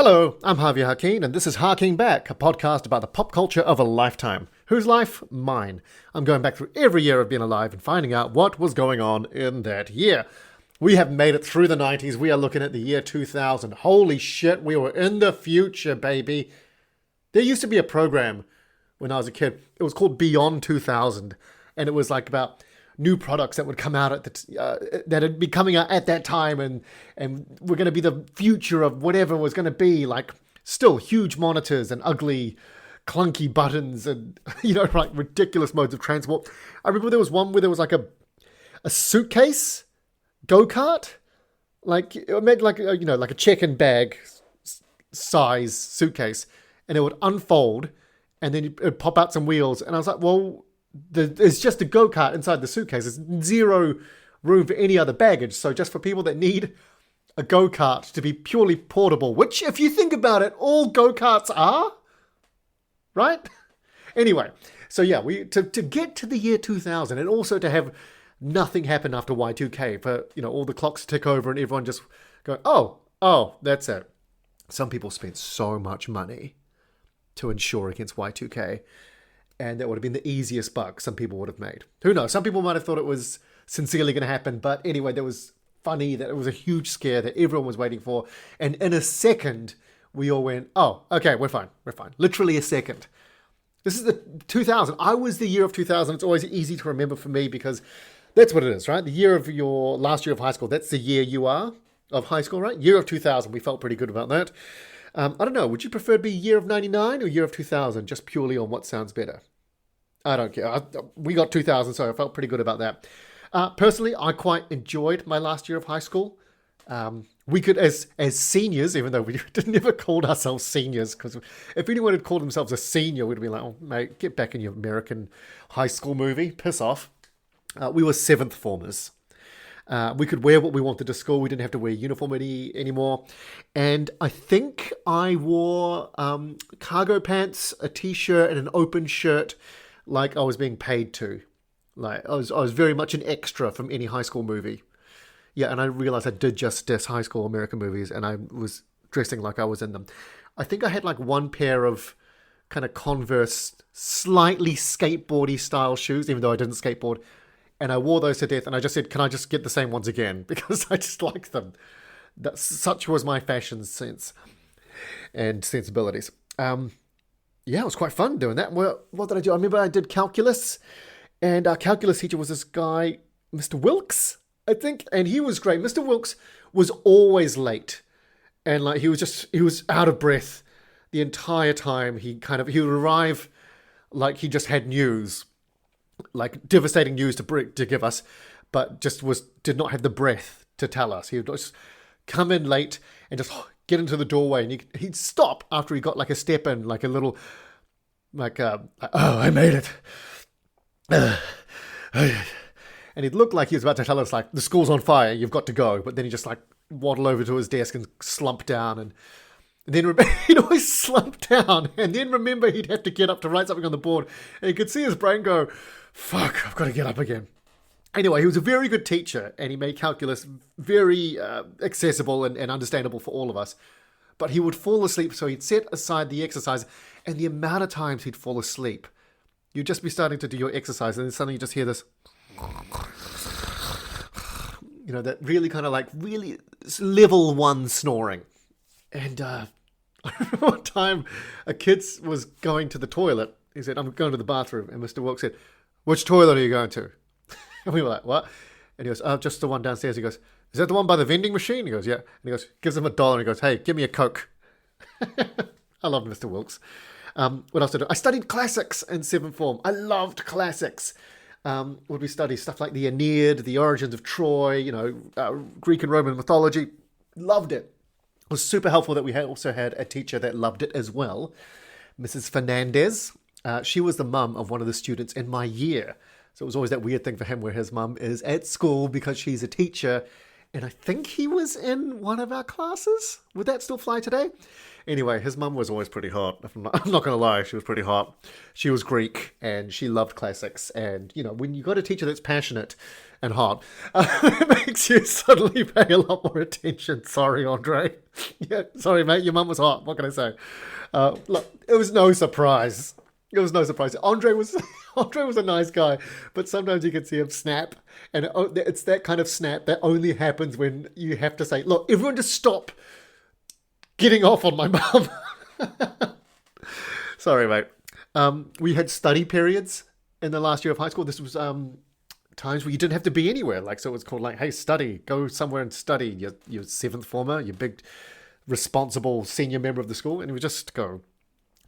Hello, I'm Javier Hakeem, and this is Harking Back, a podcast about the pop culture of a lifetime. Whose life? Mine. I'm going back through every year of being alive and finding out what was going on in that year. We have made it through the 90s. We are looking at the year 2000. Holy shit, we were in the future, baby. There used to be a program when I was a kid. It was called Beyond 2000, and it was like about new products that would come out that would be coming out at that time, and we're going to be the future of whatever was going to be, like still huge monitors and ugly clunky buttons and like ridiculous modes of transport. I remember there was one where there was like a suitcase go-kart, like it made like a check-in bag size suitcase, and it would unfold and then it would pop out some wheels, and I was like, well, it's just a go-kart inside the suitcase. There's zero room for any other baggage. So just for people that need a go-kart to be purely portable, which if you think about it, all go-karts are, right? Anyway, so yeah, to get to the year 2000 and also to have nothing happen after Y2K, for all the clocks tick over and everyone just go, oh, that's it. Some people spent so much money to insure against Y2K. And that would have been the easiest buck some people would have made. Who knows? Some people might have thought it was sincerely going to happen. But anyway, that was funny that it was a huge scare that everyone was waiting for. And in a second, we all went, oh, okay, we're fine. We're fine. Literally a second. This is the 2000. I was the year of 2000. It's always easy to remember for me because that's what it is, right? The year of your last year of high school. That's the year you are of high school, right? Year of 2000. We felt pretty good about that. I don't know. Would you prefer to be year of 99 or year of 2000? Just purely on what sounds better. I don't care. We got 2000, so I felt pretty good about that. Personally, I quite enjoyed my last year of high school. We could, as seniors, even though we never called ourselves seniors, because if anyone had called themselves a senior, we'd be like, oh, mate, get back in your American high school movie. Piss off. We were seventh formers. We could wear what we wanted to school. We didn't have to wear uniform anymore. And I think I wore cargo pants, a t-shirt, and an open shirt like I was being paid to. Like I was very much an extra from any high school movie. Yeah, and I realized I did just diss high school American movies, and I was dressing like I was in them. I think I had like one pair of kind of Converse, slightly skateboardy style shoes, even though I didn't skateboard. And I wore those to death, and I just said, can I just get the same ones again? Because I just like them. Such was my fashion sense and sensibilities. Yeah, it was quite fun doing that. Well, what did I do? I remember I did calculus, and our calculus teacher was this guy, Mr. Wilkes, I think, and he was great. Mr. Wilkes was always late, and like he was out of breath the entire time. He would arrive like he just had news, like devastating news to give us, but did not have the breath to tell us. He would just come in late and just get into the doorway, and he'd stop after he got like a step in, like a little, oh, I made it. And he'd look like he was about to tell us like, the school's on fire, you've got to go. But then he'd just like waddle over to his desk and slump down, and then he'd always slump down, and then remember he'd have to get up to write something on the board, and you could see his brain go, fuck, I've got to get up again. Anyway, he was a very good teacher, and he made calculus very accessible and understandable for all of us. But he would fall asleep, so he'd set aside the exercise, and the amount of times he'd fall asleep, you'd just be starting to do your exercise, and then suddenly you just hear this, that really kind of like really level one snoring. And I remember one time a kid was going to the toilet. He said, I'm going to the bathroom. And Mr. Wilkes said, which toilet are you going to? And we were like, what? And he goes, oh, just the one downstairs. He goes, is that the one by the vending machine? He goes, yeah. And he goes, gives him $1 and he goes, hey, give me a Coke. I love Mr. Wilkes. What else did I do? I studied classics in seventh form. I loved classics. Would we study stuff like the Aeneid, the origins of Troy, Greek and Roman mythology. Loved it. It was super helpful that we also had a teacher that loved it as well. Mrs. Fernandez. She was the mum of one of the students in my year. So it was always that weird thing for him where his mum is at school because she's a teacher and I think he was in one of our classes. Would that still fly today? Anyway, his mum was always pretty hot. I'm not going to lie, she was pretty hot. She was Greek, and she loved classics. And, when you got a teacher that's passionate and hot, it makes you suddenly pay a lot more attention. Sorry, Andre. Yeah, sorry, mate, your mum was hot. What can I say? Look, it was no surprise. It was no surprise. Andre was a nice guy, but sometimes you can see him snap, and it's that kind of snap that only happens when you have to say, "Look, everyone, just stop getting off on my mum." Sorry, mate. We had study periods in the last year of high school. This was times where you didn't have to be anywhere. So it was called hey, study, go somewhere and study. You're seventh former, you're big, responsible senior member of the school, and we just go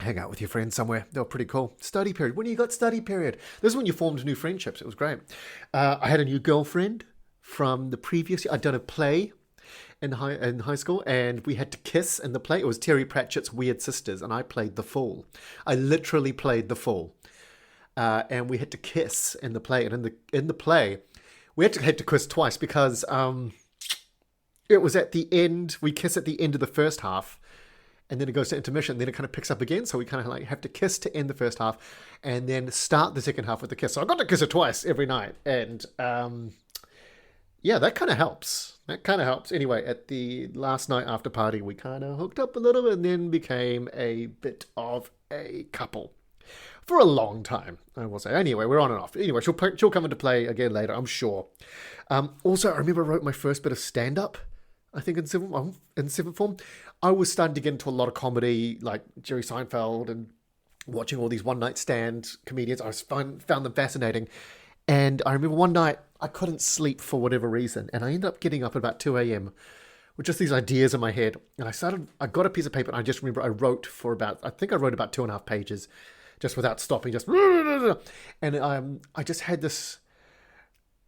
hang out with your friends somewhere. They were pretty cool. Study period. When you got study period, this is when you formed new friendships. It was great. I had a new girlfriend from the previous year. I'd done a play in high school, and we had to kiss in the play. It was Terry Pratchett's Weird Sisters, and I played the fool. I literally played the fool, and we had to kiss in the play. And in the play, we had to kiss twice because it was at the end. We kiss at the end of the first half, and then it goes to intermission, and then it kind of picks up again. So we kind of have to kiss to end the first half, and then start the second half with the kiss. So I got to kiss her twice every night, and yeah, that kind of helps. Anyway, at the last night after party, we kind of hooked up a little bit and then became a bit of a couple. For a long time, I will say. Anyway, we're on and off. Anyway, she'll come into play again later, I'm sure. Also, I remember I wrote my first bit of stand-up, I think in seventh form. I was starting to get into a lot of comedy, like Jerry Seinfeld, and watching all these one-night stand comedians. I found them fascinating. And I remember one night, I couldn't sleep for whatever reason, and I ended up getting up at about 2 a.m. with just these ideas in my head. And I got a piece of paper, and I just remember I wrote about 2.5 pages, just without stopping, and I just had this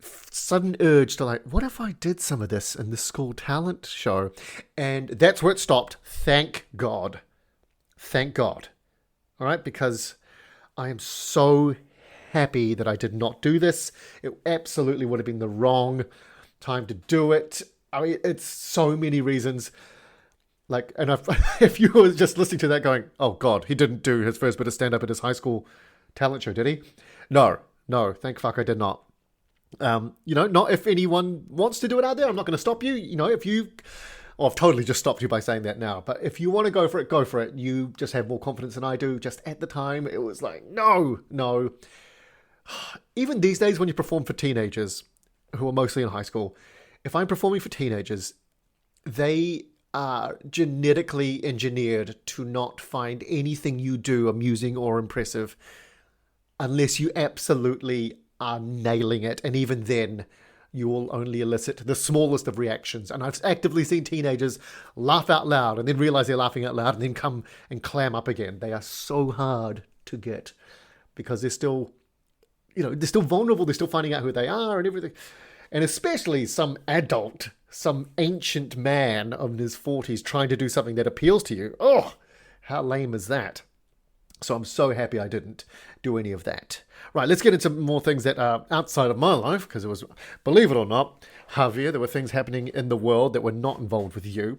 sudden urge to what if I did some of this in the school talent show? And that's where it stopped. Thank God. All right, because I am so happy that I did not do this. It absolutely would have been the wrong time to do it. I mean, it's so many reasons. And if you were just listening to that going, oh God, he didn't do his first bit of stand-up at his high school talent show, did he? No, thank fuck I did not. Not if anyone wants to do it out there. I'm not going to stop you. I've totally just stopped you by saying that now. But if you want to go for it, go for it. You just have more confidence than I do. Just at the time, it was no. Even these days when you perform for teenagers who are mostly in high school, if I'm performing for teenagers, they are genetically engineered to not find anything you do amusing or impressive unless you absolutely are nailing it. And even then, you will only elicit the smallest of reactions. And I've actively seen teenagers laugh out loud and then realize they're laughing out loud and then come and clam up again. They are so hard to get because they're still vulnerable. They're still finding out who they are and everything. And especially some adult, some ancient man of his 40s trying to do something that appeals to you. Oh, how lame is that? So I'm so happy I didn't do any of that. Right, let's get into more things that are outside of my life, because it was, believe it or not, Javier, there were things happening in the world that were not involved with you.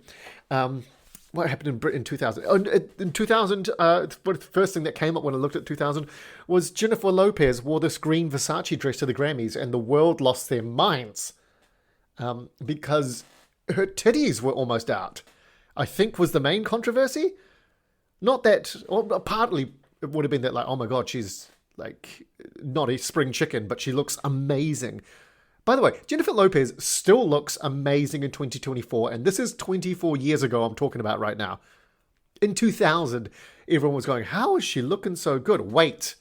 What happened in Britain in 2000? In 2000, the first thing that came up when I looked at 2000 was Jennifer Lopez wore this green Versace dress to the Grammys, and the world lost their minds because her titties were almost out, I think was the main controversy. Not that, or partly it would have been that oh my God, she's not a spring chicken, but she looks amazing. By the way, Jennifer Lopez still looks amazing in 2024, and this is 24 years ago I'm talking about right now. In 2000, everyone was going, how is she looking so good? Wait,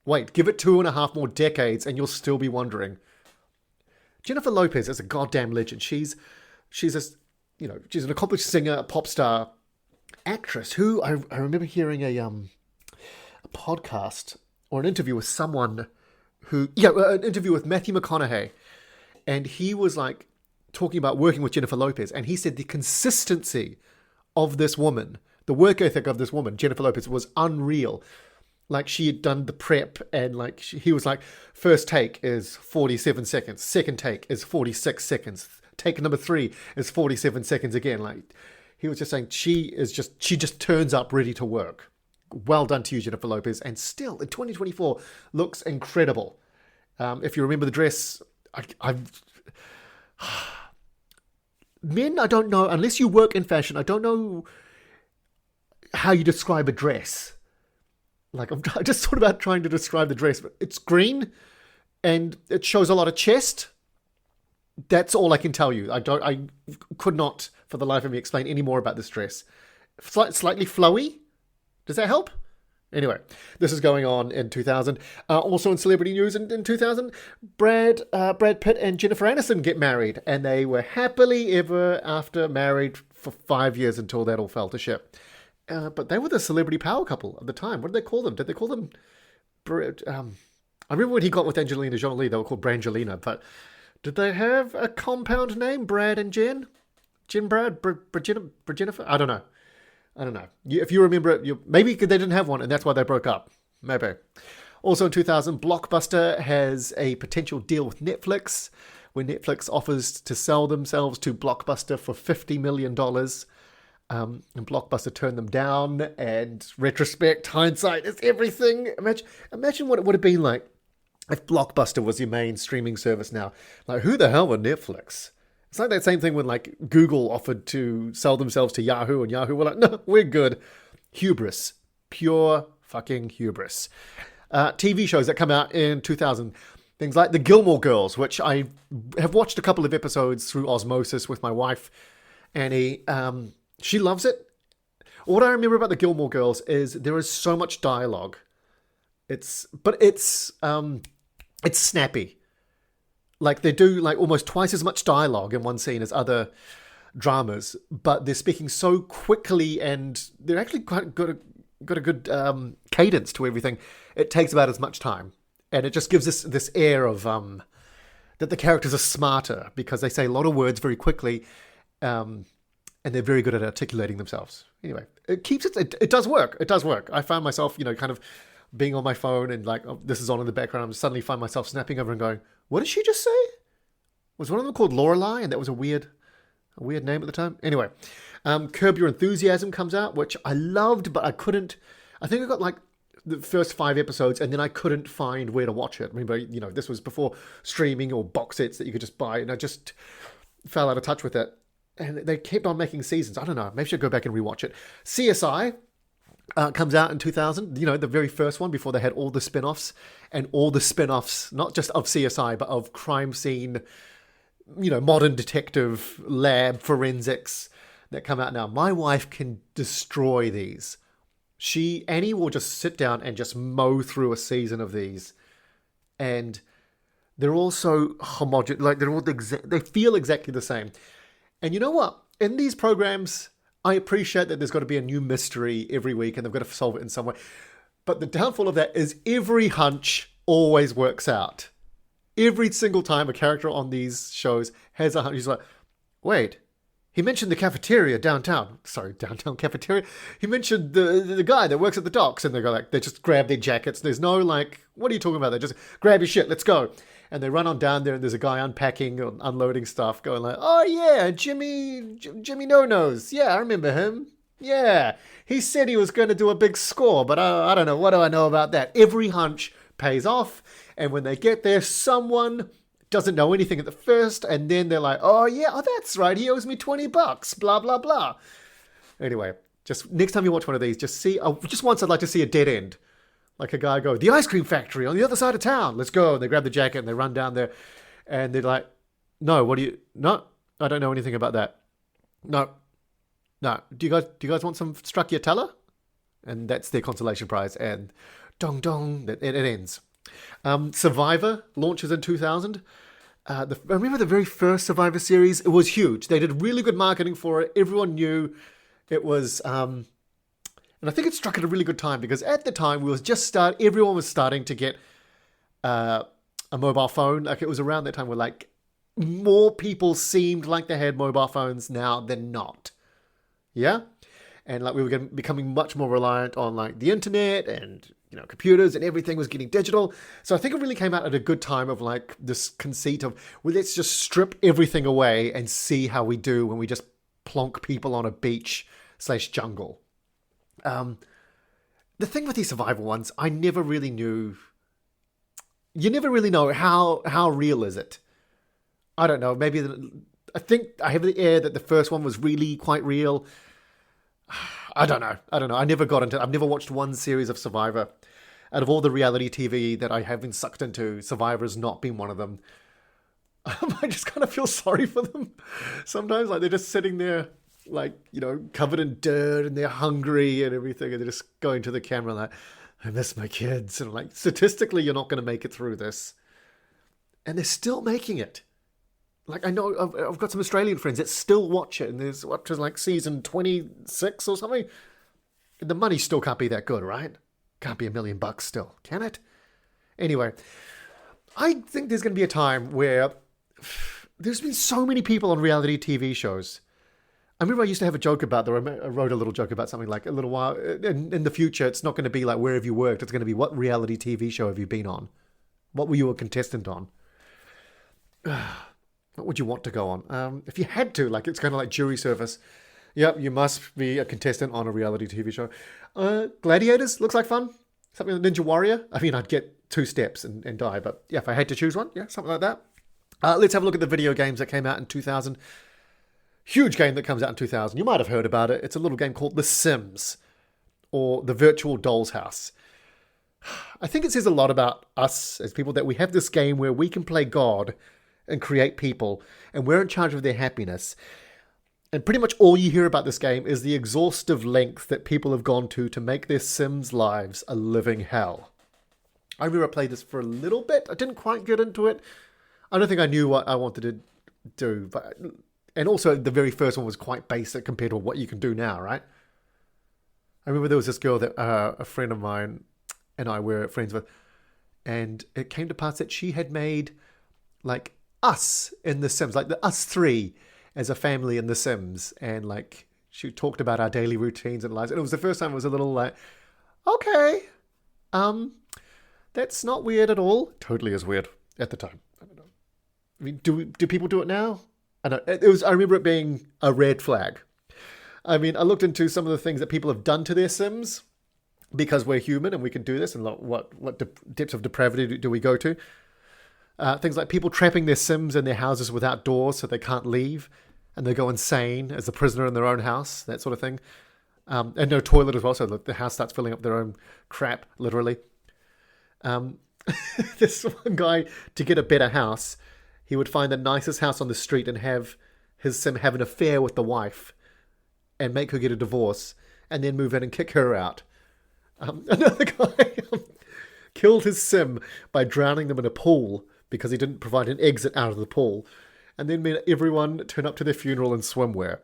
give it 2.5 more decades and you'll still be wondering. Jennifer Lopez is a goddamn legend. She's an accomplished singer, a pop star, actress who I remember hearing a podcast or an interview with someone an interview with Matthew McConaughey. And he was talking about working with Jennifer Lopez. And he said the consistency of this woman, the work ethic of this woman, Jennifer Lopez, was unreal. She had done the prep and he was first take is 47 seconds. Second take is 46 seconds. take number 3 is 47 seconds again. Like, he was just saying she just turns up ready to work. Well done to you, Jennifer Lopez, and still in 2024 looks incredible. If you remember the dress, men, I don't know, unless you work in fashion, I don't know how you describe a dress. Like, I just thought about trying to describe the dress, but it's green and it shows a lot of chest. That's all I can tell you. I could not, for the life of me, explain any more about this dress. Slightly flowy. Does that help? Anyway, this is going on in 2000. Also in celebrity news in 2000, Brad Pitt and Jennifer Aniston get married, and they were happily ever after married for 5 years until that all fell to shit. But they were the celebrity power couple at the time. What did they call them? Did they call them... I remember when he got with Angelina Jolie, they were called Brangelina, but did they have a compound name? Brad and Jen? Jen, Brad, Jennifer? I don't know. If you remember it, maybe they didn't have one and that's why they broke up. Maybe. Also in 2000, Blockbuster has a potential deal with Netflix, where Netflix offers to sell themselves to Blockbuster for $50 million. And Blockbuster turned them down, and retrospect, hindsight is everything. Imagine what it would have been like if Blockbuster was your main streaming service now. Like, who the hell were Netflix? It's like that same thing when, like, Google offered to sell themselves to Yahoo, and Yahoo were like, no, we're good. Hubris. Pure fucking hubris. TV shows that come out in 2000. Things like The Gilmore Girls, which I have watched a couple of episodes through osmosis with my wife, Annie. She loves it. What I remember about The Gilmore Girls is there is so much dialogue. It's snappy. Like, they do like almost twice as much dialogue in one scene as other dramas, but they're speaking so quickly, and they're actually quite got a good cadence to everything. It takes about as much time, and it just gives us this air of that the characters are smarter because they say a lot of words very quickly. And they're very good at articulating themselves. Anyway, it does work. It does work. I found myself, kind of being on my phone and like, oh, this is on in the background. I suddenly find myself snapping over and going, what did she just say? Was one of them called Lorelai? And that was a weird name at the time. Anyway, Curb Your Enthusiasm comes out, which I loved, but I couldn't. I think I got like the first 5 episodes and then I couldn't find where to watch it. I mean, this was before streaming or box sets that you could just buy, and I just fell out of touch with it. And they kept on making seasons. I don't know. Maybe I should go back and rewatch it. CSI comes out in 2000. The very first one before they had all the spin-offs. And all the spin-offs, not just of CSI, but of crime scene, modern detective, lab, forensics that come out now. My wife can destroy these. Annie will just sit down and just mow through a season of these. And they're all so homogeneous. Like, they feel exactly the same. And you know what? In these programs, I appreciate that there's got to be a new mystery every week and they've got to solve it in some way. But the downfall of that is every hunch always works out. Every single time a character on these shows has a hunch, he's like, wait, he mentioned the cafeteria downtown. Sorry, downtown cafeteria. He mentioned the guy that works at the docks, and they just grab their jackets. There's no like, what are you talking about? They just grab your shit, let's go. And they run on down there, and there's a guy unpacking or unloading stuff, going like, oh yeah, Jimmy No-Nose. Yeah, I remember him. Yeah, he said he was going to do a big score, but I don't know. What do I know about that? Every hunch pays off, and when they get there, someone doesn't know anything at the first, and then they're like, oh yeah, that's right, he owes me $20, blah, blah, blah. Anyway, just next time you watch one of these, just once I'd like to see a dead end. Like a guy go, the ice cream factory on the other side of town. Let's go. And they grab the jacket and they run down there. And they're like, no, I don't know anything about that. No. Do you guys want some stracciatella? And that's their consolation prize. And dong dong, it ends. Survivor launches in 2000. I remember the very first Survivor series. It was huge. They did really good marketing for it. Everyone knew it was... And I think it struck at a really good time because at the time everyone was starting to get a mobile phone. Like, it was around that time where like more people seemed like they had mobile phones now than not. Yeah? And like we were becoming much more reliant on like the internet and computers and everything was getting digital. So I think it really came out at a good time of like this conceit of, well, let's just strip everything away and see how we do when we just plonk people on a beach / jungle. The thing with these survival ones, I never really knew. You never really know how real is it. I don't know. Maybe I think I have the air that the first one was really quite real. I don't know. I never got into it. I've never watched one series of Survivor. Out of all the reality TV that I have been sucked into, Survivor has not been one of them. I just kind of feel sorry for them. Sometimes, like, they're just sitting there, like, covered in dirt, and they're hungry and everything, and they're just going to the camera like, I miss my kids. And I'm like, statistically, you're not going to make it through this. And they're still making it. Like, I know I've got some Australian friends that still watch it, and there's up to like season 26 or something. The money still can't be that good, right? Can't be $1 million still, can it? Anyway, I think there's going to be a time where there's been so many people on reality TV shows. I remember I used to have a joke about I wrote a little joke about something like a little while in the future. It's not going to be like where have you worked. It's going to be what reality TV show have you been on? What were you a contestant on? What would you want to go on? If you had to, like, it's kind of like jury service. Yep, you must be a contestant on a reality TV show. Gladiators looks like fun. Something like Ninja Warrior. I mean, I'd get 2 steps and die, but yeah, if I had to choose one, yeah, something like that. Let's have a look at the video games that came out in 2000. Huge game that comes out in 2000. You might have heard about it. It's a little game called The Sims, or The Virtual Doll's House. I think it says a lot about us as people that we have this game where we can play God and create people, and we're in charge of their happiness. And pretty much all you hear about this game is the exhaustive length that people have gone to make their Sims' lives a living hell. I remember I played this for a little bit. I didn't quite get into it. I don't think I knew what I wanted to do. And also, the very first one was quite basic compared to what you can do now, right? I remember there was this girl that a friend of mine and I were friends with, and it came to pass that she had made, like, us in The Sims, like the us 3 as a family in The Sims, and like she talked about our daily routines and lives. And it was the first time it was a little like, okay, that's not weird at all. Totally is weird at the time. I don't know. I mean, do people do it now? I don't. I remember it being a red flag. I mean, I looked into some of the things that people have done to their Sims because we're human and we can do this. And what depths of depravity do we go to? Things like people trapping their Sims in their houses without doors so they can't leave, and they go insane as a prisoner in their own house, that sort of thing. And no toilet as well, so the house starts filling up their own crap, literally. This one guy, to get a better house, he would find the nicest house on the street and have his Sim have an affair with the wife and make her get a divorce and then move in and kick her out. Another guy killed his Sim by drowning them in a pool because he didn't provide an exit out of the pool, and then made everyone turn up to their funeral in swimwear.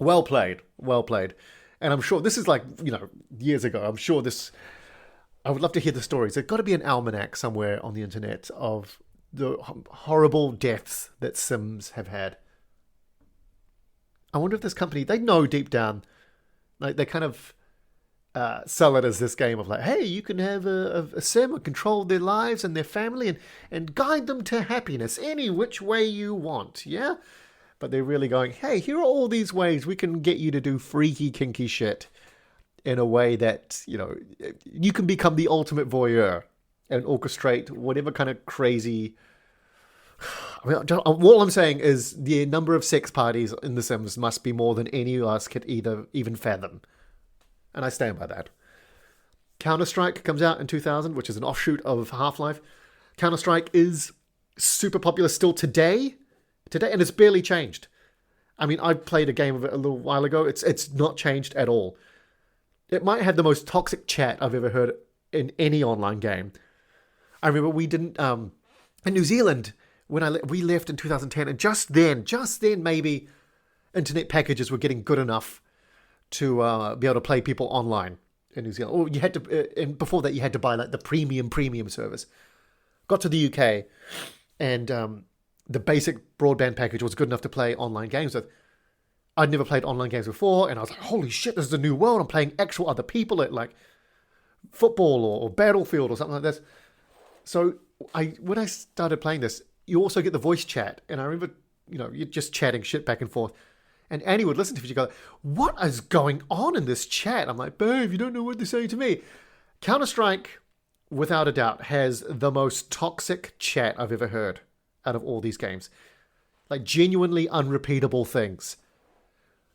Well played, well played. And I'm sure this is like, years ago. I'm sure this, I would love to hear the stories. There's got to be an almanac somewhere on the internet of the horrible deaths that Sims have had. I wonder if this company, they know deep down, like they kind of sell it as this game of like, hey, you can have a Sim and control their lives and their family and guide them to happiness any which way you want, yeah? But they're really going, hey, here are all these ways we can get you to do freaky, kinky shit in a way that, you can become the ultimate voyeur and orchestrate whatever kind of crazy... I mean, all I'm saying is the number of sex parties in The Sims must be more than any of us could even fathom. And I stand by that. Counter-Strike comes out in 2000, which is an offshoot of Half-Life. Counter-Strike is super popular still today, and it's barely changed. I mean, I played a game of it a little while ago. It's not changed at all. It might have the most toxic chat I've ever heard in any online game. I remember we didn't... in New Zealand, when we left in 2010, and just then maybe internet packages were getting good enough to be able to play people online in New Zealand. Or you had to, and before that, you had to buy like the premium service. Got to the UK, and the basic broadband package was good enough to play online games with. I'd never played online games before, and I was like, holy shit, this is a new world. I'm playing actual other people at like football or Battlefield or something like this. So when I started playing this, you also get the voice chat. And I remember, you're just chatting shit back and forth. And Annie would listen to it. She'd go, what is going on in this chat? I'm like, babe, you don't know what they're saying to me. Counter-Strike, without a doubt, has the most toxic chat I've ever heard out of all these games. Like, genuinely unrepeatable things.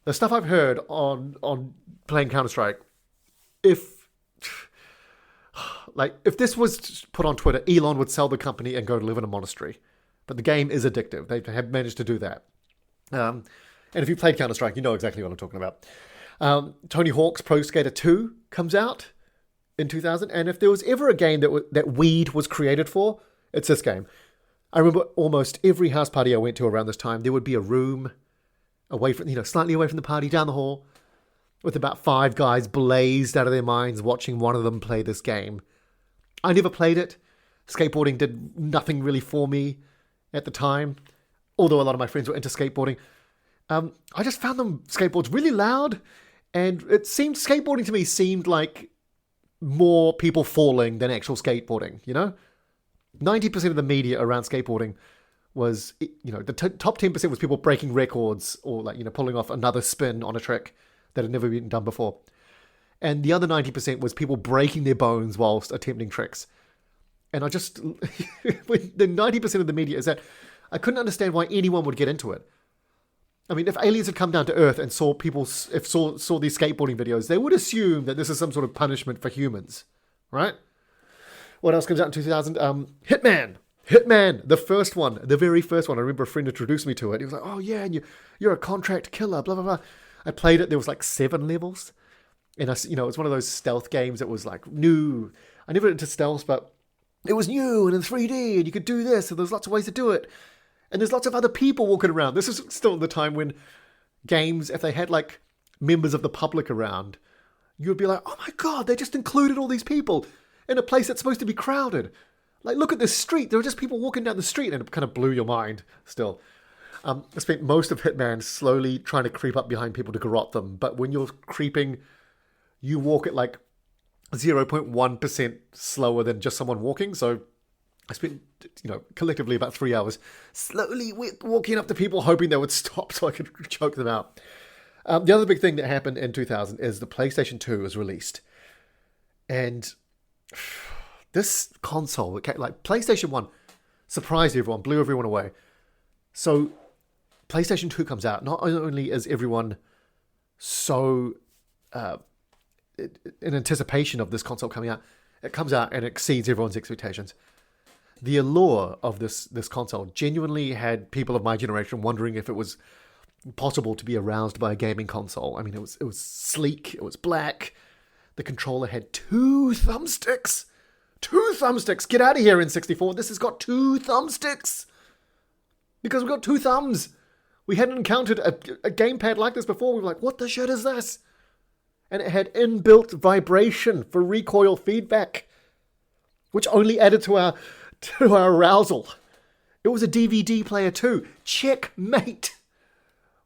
The stuff I've heard on playing Counter-Strike, if this was put on Twitter, Elon would sell the company and go to live in a monastery. But the game is addictive. They have managed to do that. And if you played Counter-Strike, you know exactly what I'm talking about. Tony Hawk's Pro Skater 2 comes out in 2000. And if there was ever a game that weed was created for, it's this game. I remember almost every house party I went to around this time, there would be a room away from, slightly away from the party, down the hall, with about 5 guys blazed out of their minds watching one of them play this game. I never played it. Skateboarding did nothing really for me at the time, although a lot of my friends were into skateboarding. I just found them skateboards really loud, and skateboarding to me seemed like more people falling than actual skateboarding, 90% of the media around skateboarding was, the top 10% was people breaking records or pulling off another spin on a trick that had never been done before. And the other 90% was people breaking their bones whilst attempting tricks. And I just, the 90% of the media is that I couldn't understand why anyone would get into it. I mean, if aliens had come down to Earth and saw these skateboarding videos, they would assume that this is some sort of punishment for humans, right? What else comes out in 2000? Hitman, the first one, the very first one. I remember a friend introduced me to it. He was like, oh yeah, and you're a contract killer, blah, blah, blah. I played it. There was 7 levels. And it's one of those stealth games that was new. I never into stealth, but it was new and in 3D and you could do this. And there's lots of ways to do it. And there's lots of other people walking around. This is still the time when games, if they had members of the public around, you would be like, oh my God, they just included all these people in a place that's supposed to be crowded. Look at this street. There are just people walking down the street, and it kind of blew your mind still. I spent most of Hitman slowly trying to creep up behind people to garrote them. But when you're creeping, you walk at 0.1% slower than just someone walking. So I spent, collectively about 3 hours slowly walking up to people, hoping they would stop so I could choke them out. The other big thing that happened in 2000 is the PlayStation 2 was released. And this console, PlayStation 1, surprised everyone, blew everyone away. So PlayStation 2 comes out. Not only is everyone so in anticipation of this console coming out, it comes out and exceeds everyone's expectations. The allure of this console genuinely had people of my generation wondering if it was possible to be aroused by a gaming console. I mean, it was sleek, it was black. The controller had 2 thumbsticks. 2 thumbsticks! Get out of here, N64. This has got 2 thumbsticks! Because we've got 2 thumbs. We hadn't encountered a gamepad like this before. We were like, what the shit is this? And it had inbuilt vibration for recoil feedback, which only added to our arousal. It was a DVD player too. Checkmate!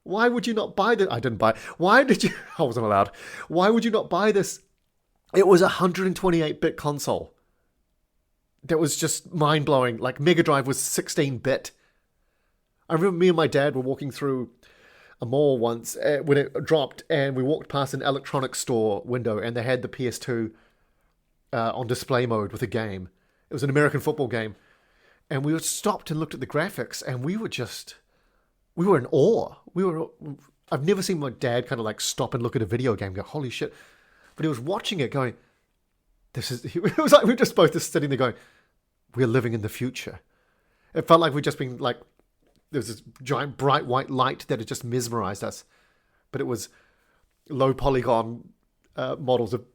Why would you not buy this? I didn't buy it. Why did you? I wasn't allowed. Why would you not buy this? It was a 128-bit console. That was just mind-blowing. Mega Drive was 16-bit. I remember me and my dad were walking through a mall once when it dropped, and we walked past an electronics store window, and they had the PS2 on display mode with a game. It was an American football game. And we stopped and looked at the graphics, and we were in awe. I've never seen my dad kind of stop and look at a video game and go, holy shit. But he was watching it going, it was like we were just both just sitting there going, we're living in the future. It felt like we'd just been there was this giant bright white light that had just mesmerized us. But it was low polygon models of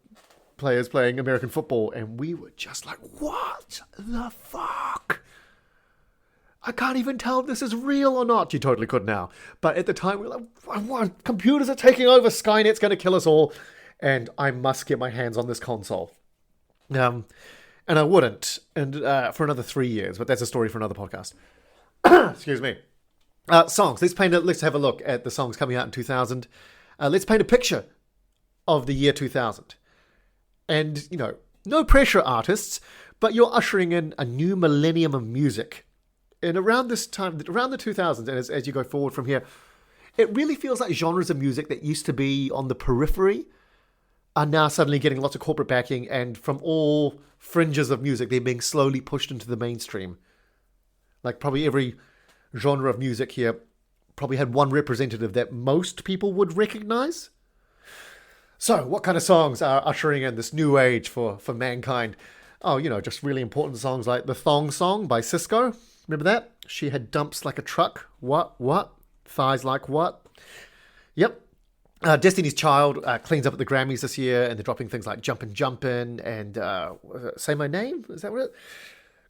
players playing American football. And we were just like, what the fuck? I can't even tell if this is real or not. You totally could now. But at the time, we were like, computers are taking over. Skynet's going to kill us all. And I must get my hands on this console. And I wouldn't. And for another 3 years. But that's a story for another podcast. Excuse me. Songs. Let's have a look at the songs coming out in 2000. Let's paint a picture of the year 2000. And, no pressure artists, but you're ushering in a new millennium of music. And around this time, around the 2000s, and as you go forward from here, it really feels like genres of music that used to be on the periphery are now suddenly getting lots of corporate backing, and from all fringes of music, they're being slowly pushed into the mainstream. Like probably every genre of music here probably had one representative that most people would recognize. So, what kind of songs are ushering in this new age for mankind? Oh, just really important songs like The Thong Song by Cisco. Remember that? She had dumps like a truck. What? Thighs like what? Yep. Destiny's Child cleans up at the Grammys this year, and they're dropping things like Jumpin' and Say My Name. Is that what it is?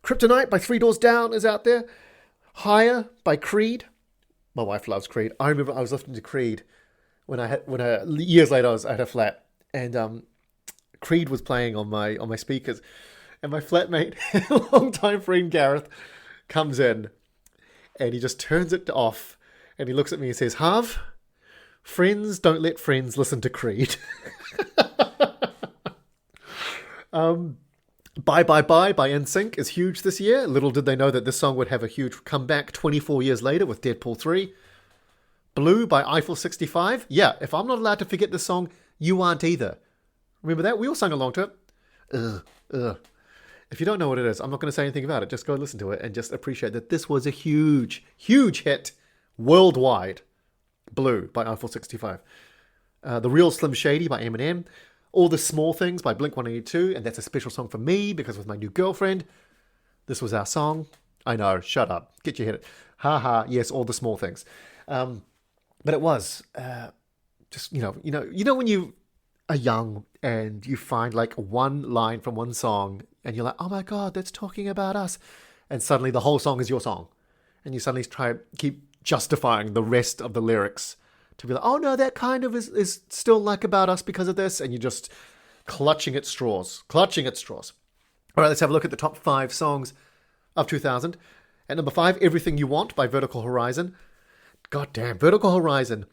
Kryptonite by Three Doors Down is out there. Higher by Creed. My wife loves Creed. I remember I was listening to Creed when years later I had a flat, and Creed was playing on my speakers, and my flatmate, longtime friend Gareth, comes in, and he just turns it off, and he looks at me and says, "Harv, friends don't let friends listen to Creed." Bye Bye Bye by NSYNC is huge this year. Little did they know that this song would have a huge comeback 24 years later with Deadpool 3. Blue by Eiffel 65. Yeah, if I'm not allowed to forget this song, you aren't either. Remember that? We all sang along to it. If you don't know what it is, I'm not going to say anything about it. Just go listen to it and just appreciate that this was a huge, huge hit worldwide. Blue by Eiffel 65. The Real Slim Shady by Eminem. All the Small Things by Blink-182, and that's a special song for me because with my new girlfriend, this was our song. I know, shut up, get your head. Ha ha, yes, All the Small Things. But it was just when you are young and you find like one line from one song, and you're like, oh my god, that's talking about us, and suddenly the whole song is your song, and you suddenly keep justifying the rest of the lyrics. To be like, oh no, that kind of is still like about us because of this, and you're just clutching at straws. All right, let's have a look at the top 5 songs of 2000. At number 5, Everything You Want by Vertical Horizon. God damn, Vertical Horizon.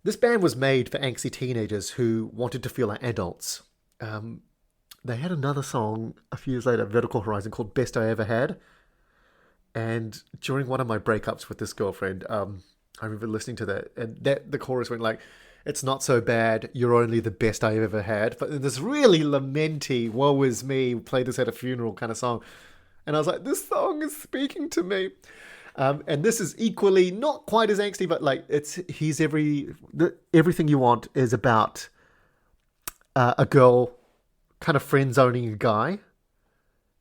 This band was made for angsty teenagers who wanted to feel like adults. They had another song a few years later, Vertical Horizon, called Best I Ever Had. And during one of my breakups with this girlfriend, I remember listening to that, and the chorus went like, "It's not so bad, you're only the best I've ever had." But this really lamenty, woe is me, play this at a funeral kind of song. And I was like, this song is speaking to me. And this is equally not quite as angsty, but like Everything You Want is about a girl kind of friend-zoning a guy.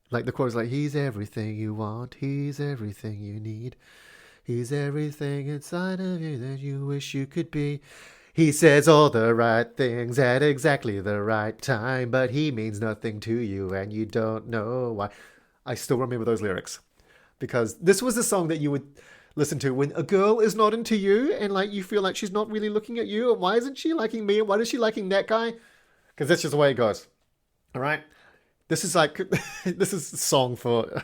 Like the chorus is like, he's everything you want, he's everything you need. He's everything inside of you that you wish you could be. He says all the right things at exactly the right time, but he means nothing to you and you don't know why. I still remember those lyrics because this was the song that you would listen to when a girl is not into you and like you feel like she's not really looking at you. And why isn't she liking me? And why is she liking that guy? Because that's just the way it goes. All right. This is a song for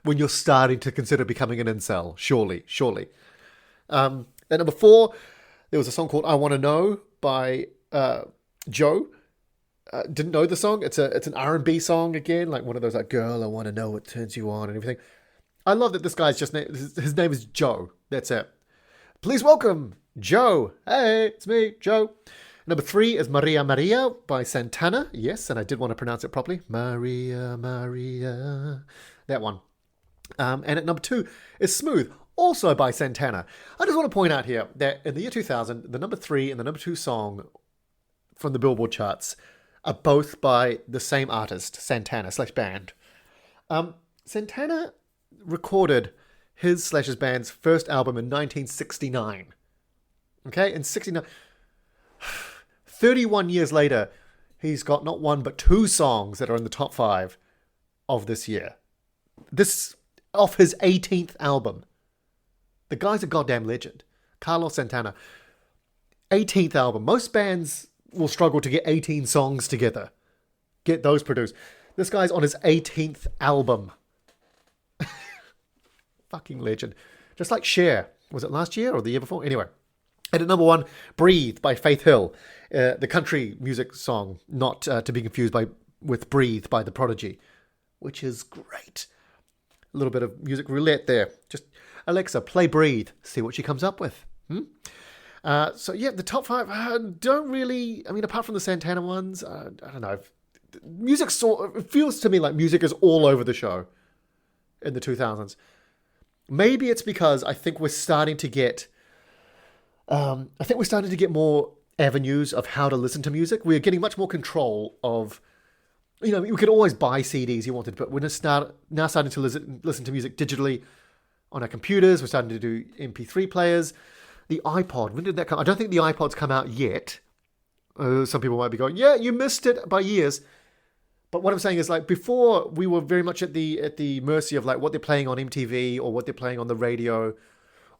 when you're starting to consider becoming an incel. Surely. At number 4, there was a song called I Want to Know by Joe. Didn't know the song. It's an R&B song again, like one of those like, girl, I want to know what turns you on and everything. I love that this guy's his name is Joe. That's it. Please welcome Joe. Hey, it's me, Joe. Number 3 is Maria Maria by Santana. Yes, and I did want to pronounce it properly. Maria Maria. That one. And at number 2 is Smooth, also by Santana. I just want to point out here that in the year 2000, the number 3 and the number 2 song from the Billboard charts are both by the same artist, Santana/band. Santana recorded his band's first album in 1969. Okay, in 69... 31 years later, he's got not one but 2 songs that are in the top 5 of this year. This off his 18th album. The guy's a goddamn legend. Carlos Santana. 18th album. Most bands will struggle to get 18 songs together. Get those produced. This guy's on his 18th album. Fucking legend. Just like Cher. Was it last year or the year before? Anyway. And at number 1, Breathe by Faith Hill. The country music song, not to be confused by with Breathe by The Prodigy, which is great. A little bit of music roulette there. Just, Alexa, play Breathe. See what she comes up with. So yeah, the top 5 don't really, I mean, apart from the Santana ones, I don't know. Music it feels to me like music is all over the show in the 2000s. Maybe it's because I think we're starting to get more avenues of how to listen to music. We're getting much more control of, you could always buy CDs you wanted, but we're now starting to listen to music digitally on our computers. We're starting to do MP3 players. The iPod, when did that come? I don't think the iPod's come out yet. Some people might be going, yeah, you missed it by years. But what I'm saying is, like, before we were very much at the mercy of like what they're playing on MTV or what they're playing on the radio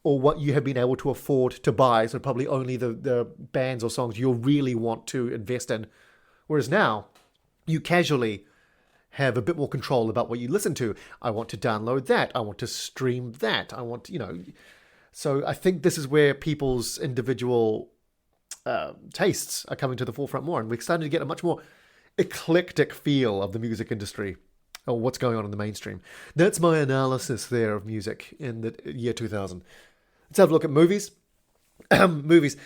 or what you have been able to afford to buy. So probably only the bands or songs you'll really want to invest in. Whereas now, you casually have a bit more control about what you listen to. I want to download that. I want to stream that. I want, So I think this is where people's individual tastes are coming to the forefront more. And we're starting to get a much more eclectic feel of the music industry or what's going on in the mainstream. That's my analysis there of music in the year 2000. Let's have a look at movies. Movies.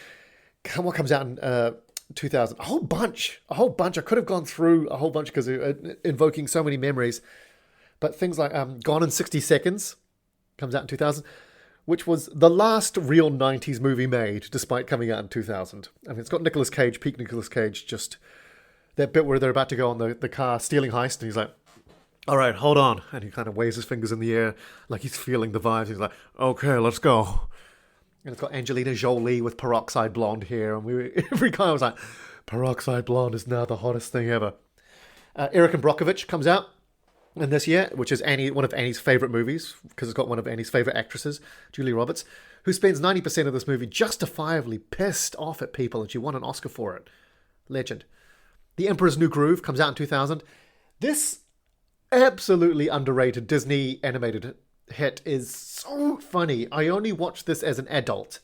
What comes out in 2000? A whole bunch. I could have gone through a whole bunch because invoking so many memories. But things like Gone in 60 Seconds comes out in 2000, which was the last real 90s movie made, despite coming out in 2000. I mean, it's got Nicolas Cage, peak Nicolas Cage, just that bit where they're about to go on the car stealing heist, and he's like, all right, hold on. And he kind of waves his fingers in the air like he's feeling the vibes. He's like, okay, let's go. And it's got Angelina Jolie with peroxide blonde hair. And every guy was like, peroxide blonde is now the hottest thing ever. Eric and Brockovich comes out in this year, which is one of Annie's favourite movies, because it's got one of Annie's favourite actresses, Julia Roberts, who spends 90% of this movie justifiably pissed off at people, and she won an Oscar for it. Legend. The Emperor's New Groove comes out in 2000. This absolutely underrated Disney animated hit is so funny. I only watched this as an adult,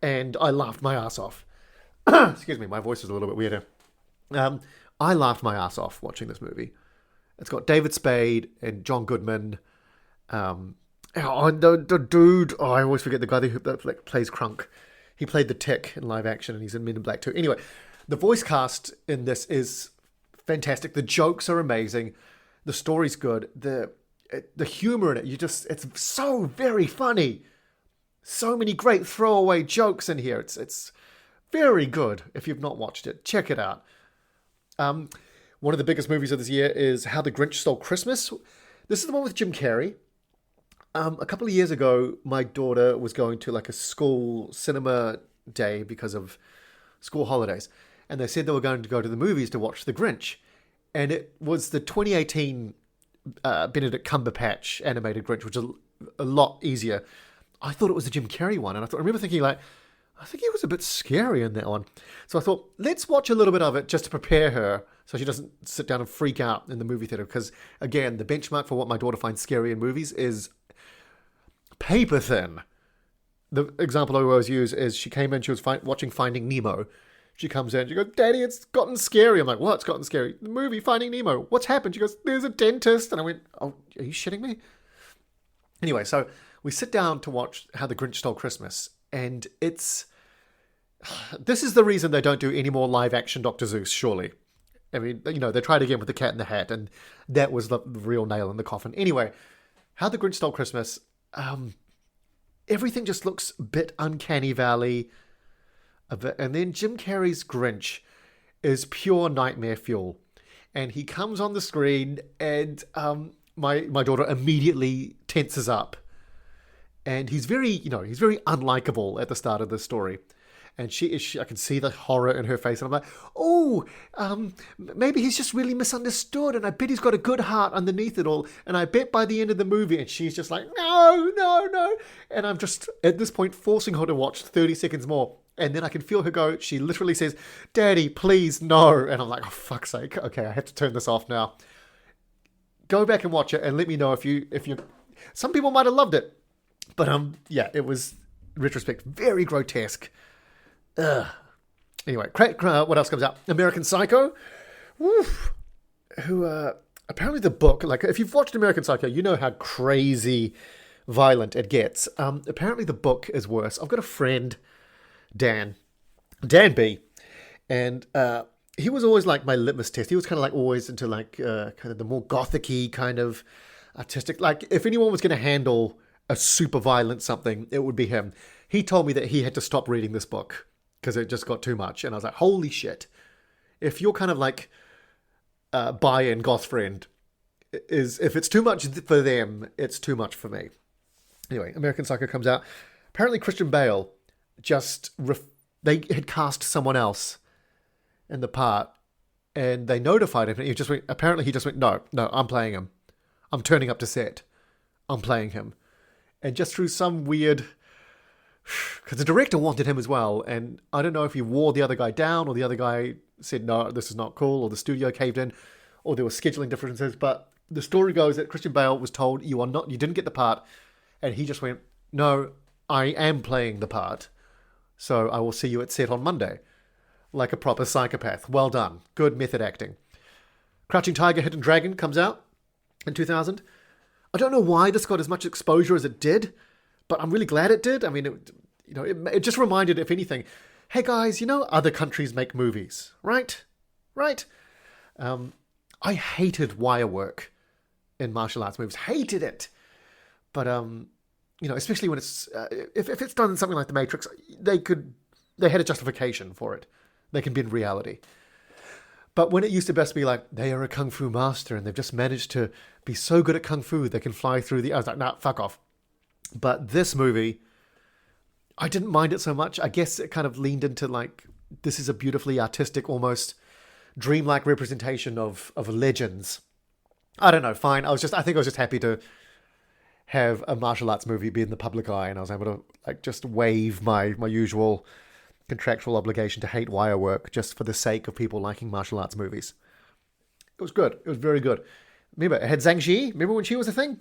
and I laughed my ass off. Excuse me, my voice is a little bit weirder. I laughed my ass off watching this movie. It's got David Spade and John Goodman. The dude, I always forget the guy that plays Crunk. He played the Tick in live action, and he's in Men in Black too. Anyway, the voice cast in this is fantastic. The jokes are amazing. The story's good. The humor in it, it's so very funny. So many great throwaway jokes in here. It's very good. If you've not watched it, check it out. One of the biggest movies of this year is How the Grinch Stole Christmas. This is the one with Jim Carrey. A couple of years ago, my daughter was going to like a school cinema day because of school holidays. And they said they were going to go to the movies to watch The Grinch. And it was the 2018 Benedict Cumberbatch animated Grinch, which is a lot easier. I thought it was the Jim Carrey one. And I remember thinking like, I think he was a bit scary in that one. So I thought, let's watch a little bit of it just to prepare her so she doesn't sit down and freak out in the movie theater. Because, again, the benchmark for what my daughter finds scary in movies is paper thin. The example I always use is she came in, she was watching Finding Nemo. She comes in, she goes, Daddy, it's gotten scary. I'm like, what's gotten scary? The movie Finding Nemo. What's happened? She goes, there's a dentist. And I went, oh, are you shitting me? Anyway, so we sit down to watch How the Grinch Stole Christmas. And this is the reason they don't do any more live action Dr. Seuss, surely. I mean, they tried again with the Cat in the Hat, and that was the real nail in the coffin. Anyway, How the Grinch Stole Christmas, everything just looks a bit uncanny valley. And then Jim Carrey's Grinch is pure nightmare fuel. And he comes on the screen, and my daughter immediately tenses up. And he's very unlikable at the start of the story. And I can see the horror in her face. And I'm like, maybe he's just really misunderstood. And I bet he's got a good heart underneath it all. And I bet by the end of the movie, and she's just like, no. And I'm just, at this point, forcing her to watch 30 seconds more. And then I can feel her go, she literally says, Daddy, please, no. And I'm like, oh, fuck's sake. Okay, I have to turn this off now. Go back and watch it and let me know if you. Some people might have loved it. But it was, in retrospect, very grotesque. Anyway, what else comes out? American Psycho. Woof. who apparently the book, like if you've watched American Psycho, you know how crazy violent it gets. Apparently the book is worse. I've got a friend, Dan B, and he was always like my litmus test. He was kind of like always into like kind of the more gothic-y kind of artistic. Like if anyone was going to handle a super violent something, it would be him. He told me that he had to stop reading this book because it just got too much. And I was like, holy shit. If you're kind of like buy-in goth friend, if it's too much for them, it's too much for me. Anyway, American Psycho comes out. Apparently Christian Bale they had cast someone else in the part, and they notified him, and he just went, no, I'm playing him. I'm turning up to set. I'm playing him. And just through some weird, because the director wanted him as well, and I don't know if he wore the other guy down, or the other guy said, no, this is not cool, or the studio caved in, or there were scheduling differences, but the story goes that Christian Bale was told, you didn't get the part, and he just went, no, I am playing the part, so I will see you at set on Monday. Like a proper psychopath. Well done. Good method acting. Crouching Tiger, Hidden Dragon comes out in 2000. I don't know why this got as much exposure as it did, but I'm really glad it did. I mean, it just reminded, if anything, hey guys, other countries make movies, right? Right? I hated wire work in martial arts movies. Hated it. But, especially when it's, if it's done in something like The Matrix, they had a justification for it. They can bend reality. But when it used to best be like, they are a kung fu master and they've just managed to be so good at kung fu they can fly through I was like, nah, fuck off. But this movie, I didn't mind it so much. I guess it kind of leaned into like, this is a beautifully artistic, almost dreamlike representation of legends. I don't know, fine. I think I was just happy to have a martial arts movie be in the public eye, and I was able to like just waive my usual contractual obligation to hate wire work just for the sake of people liking martial arts movies. It was good. It was very good. Remember, it had Zhang Ji. Remember when she was a thing?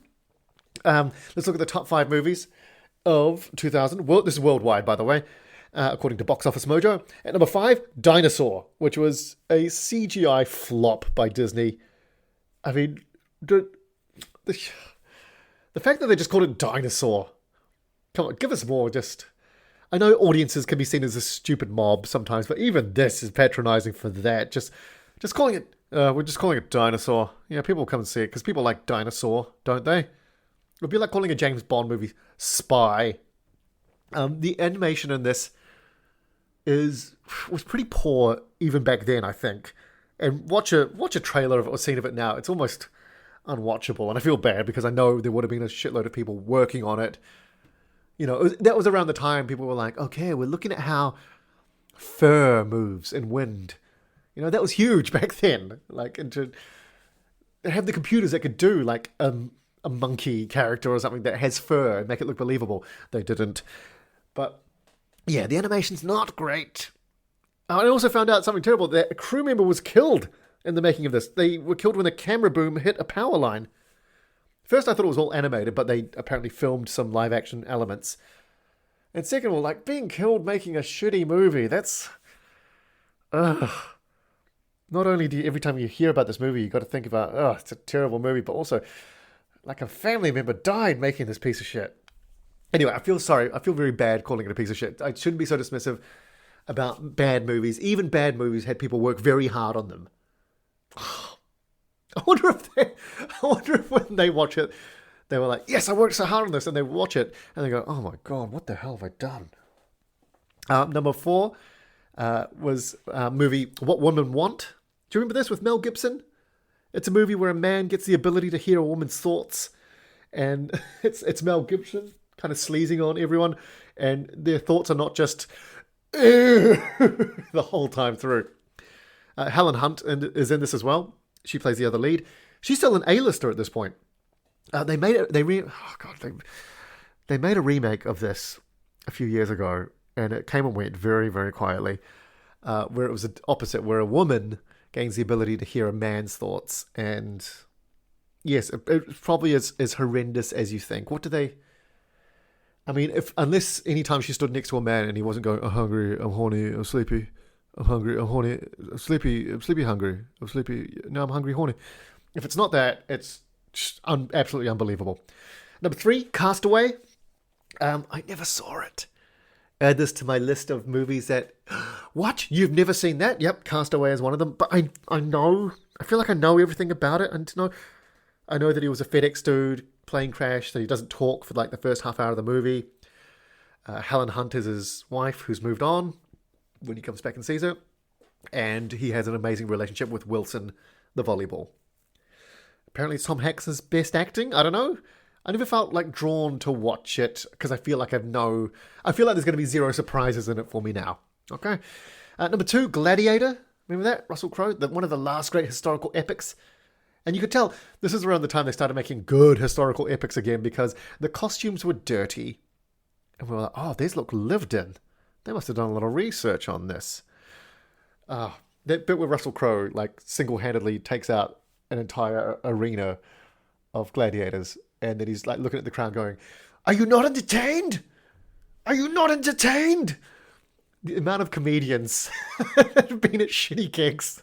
Let's look at the top 5 movies of 2000. Well, this is worldwide, by the way, according to Box Office Mojo. At number 5, Dinosaur, which was a CGI flop by Disney. I mean, the fact that they just called it Dinosaur. Come on, give us more. I know audiences can be seen as a stupid mob sometimes, but even this is patronizing for that. Just calling it, we're just calling it Dinosaur. Yeah, people will come and see it because people like Dinosaur, don't they? It would be like calling a James Bond movie Spy. The animation in this was pretty poor even back then, I think. And watch a trailer of it or scene of it now. It's almost unwatchable, and I feel bad because I know there would have been a shitload of people working on it. That was around the time people were like, okay, we're looking at how fur moves in wind. That was huge back then. Like, and to have the computers that could do like a monkey character or something that has fur and make it look believable. They didn't. But yeah, the animation's not great. I also found out something terrible. That a crew member was killed in the making of this. They were killed when a camera boom hit a power line. First, I thought it was all animated, but they apparently filmed some live-action elements. And second of all, like, being killed making a shitty movie, that's... Ugh. Not only do you, every time you hear about this movie, you got to think about, it's a terrible movie, but also, like, a family member died making this piece of shit. Anyway, I feel sorry. I feel very bad calling it a piece of shit. I shouldn't be so dismissive about bad movies. Even bad movies had people work very hard on them. I wonder if when they watch it, they were like, yes, I worked so hard on this, and they watch it, and they go, oh my God, what the hell have I done? Number 4 was a movie, What Women Want. Do you remember this with Mel Gibson? It's a movie where a man gets the ability to hear a woman's thoughts, and it's Mel Gibson kind of sleazing on everyone, and their thoughts are not just the whole time through. Helen Hunt is in this as well. She plays the other lead. She's still an A-lister at this point. They made it. They made a remake of this a few years ago, and it came and went very, very quietly. Where it was the opposite, where a woman gains the ability to hear a man's thoughts, and yes, it probably is as horrendous as you think. What do they? I mean, unless any time she stood next to a man and he wasn't going, I'm hungry, I'm horny, I'm sleepy, I'm hungry, I'm horny, I'm sleepy, hungry, I'm sleepy, now I'm hungry, horny. If it's not that, it's just absolutely unbelievable. Number 3, Castaway. I never saw it. Add this to my list of movies that... What? You've never seen that? Yep, Castaway is one of them. But I know... I feel like I know everything about it. And I know that he was a FedEx dude, plane crash, that he doesn't talk for like the first half hour of the movie. Helen Hunt is his wife, who's moved on when he comes back and sees her. And he has an amazing relationship with Wilson, the volleyball. Apparently it's Tom Hanks's best acting. I don't know. I never felt like drawn to watch it because I feel like there's going to be zero surprises in it for me now. Okay. Number 2, Gladiator. Remember that? Russell Crowe, one of the last great historical epics. And you could tell this is around the time they started making good historical epics again because the costumes were dirty. And we were like, oh, these look lived in. They must have done a lot of research on this. That bit where Russell Crowe like single-handedly takes out an entire arena of gladiators. And then he's like looking at the crowd going, are you not entertained? Are you not entertained? The amount of comedians that have been at shitty gigs